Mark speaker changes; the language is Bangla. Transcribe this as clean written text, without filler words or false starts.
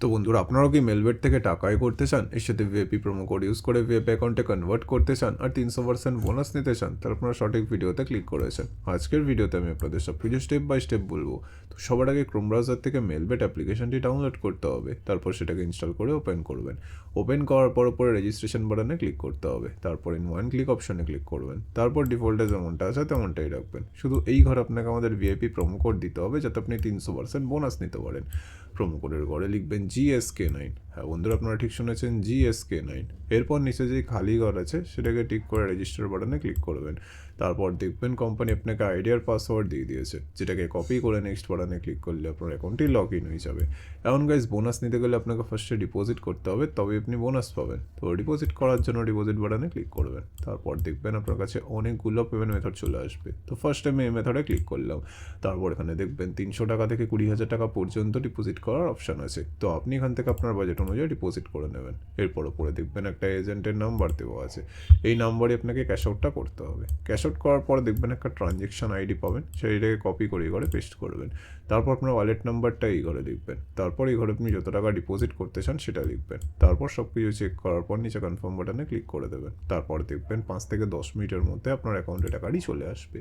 Speaker 1: তো বন্ধুরা, আপনারাও কি মেলবেট থেকে টাকা আয় করতে চান, এর সাথে ভিআইপি প্রোমো কোড ইউজ করে ভিআইপি অ্যাকাউন্টে কনভার্ট করতে চান আর 300% বোনাস নিতে চান? তাহলে আপনারা সঠিক ভিডিওতে ক্লিক করেছেন। আজকের ভিডিওতে আমি আপনাদের সব কিছু স্টেপ বাই স্টেপ বলবো। তো সবার আগে ক্রোম ব্রাউজার থেকে মেলবেট অ্যাপ্লিকেশনটি ডাউনলোড করতে হবে, তারপর সেটাকে ইনস্টল করে ওপেন করবেন। ওপেন করার পর উপরে রেজিস্ট্রেশন বাটনে ক্লিক করতে হবে, তারপর ইন ওয়ান ক্লিক অপশনে ক্লিক করবেন, তারপর ডিফল্টে যেমনটা আছে তেমনটাই রাখবেন। শুধু এই ঘরে আপনাকে আমাদের ভিআইপি প্রোমো কোড দিতে হবে যাতে আপনি 300% বোনাস নিতে পারেন। প্রোমো কোডের ঘরে লিখবেন GSK9। হ্যাঁ বন্ধুরা, আপনারা ঠিক শুনেছেন, GSK9। এরপর নিচে যে খালি ঘর আছে সেটাকে টিক করে রেজিস্টার বাটনে ক্লিক করবেন। তারপর দেখবেন কোম্পানি আপনাকে আইডি আর পাসওয়ার্ড দিয়ে দিয়েছে, যেটাকে কপি করে নেক্সট বাটনে ক্লিক করলে আপনার অ্যাকাউন্টটি লগ ইন হয়ে যাবে। এখন গাইজ, বোনাস নিতে গেলে আপনাকে ফার্স্টে ডিপোজিট করতে হবে, তবে আপনি বোনাস পাবেন। তো ডিপোজিট করার জন্য ডিপোজিট বাটনে ক্লিক করবেন। তারপর দেখবেন আপনার কাছে অনেকগুলো পেমেন্ট মেথড চলে আসবে। তো ফার্স্ট আমি এই মেথডে ক্লিক করলাম। তারপর এখানে দেখবেন 300 টাকা থেকে 20,000 টাকা পর্যন্ত ডিপোজিট করার অপশান আছে। তো আপনি এখান থেকে আপনার বাজেট অনুযায়ী ডিপোজিট করে নেবেন। এরপর উপরে দেখবেন একটা এজেন্টের নাম্বার দেওয়া আছে, এই নাম্বারে আপনাকে ক্যাশ আউটটা করতে হবে। ক্যাশ আউট করার পর দেখবেন একটা ট্রানজ্যাকশন আইডি পাবেন, সেইটাকে কপি করে এই ঘরে পেস্ট করবেন। তারপর আপনার ওয়ালেট নাম্বারটা এই ঘরে লিখবেন। তারপর এই ঘরে আপনি যত টাকা ডিপোজিট করতে চান সেটা লিখবেন। তারপর সব কিছু চেক করার পর নিচে কনফার্ম বাটনে ক্লিক করে দেবেন। তারপর দেখবেন 5 থেকে 10 মিনিটের মধ্যে আপনার অ্যাকাউন্টে টাকাটি চলে আসবে।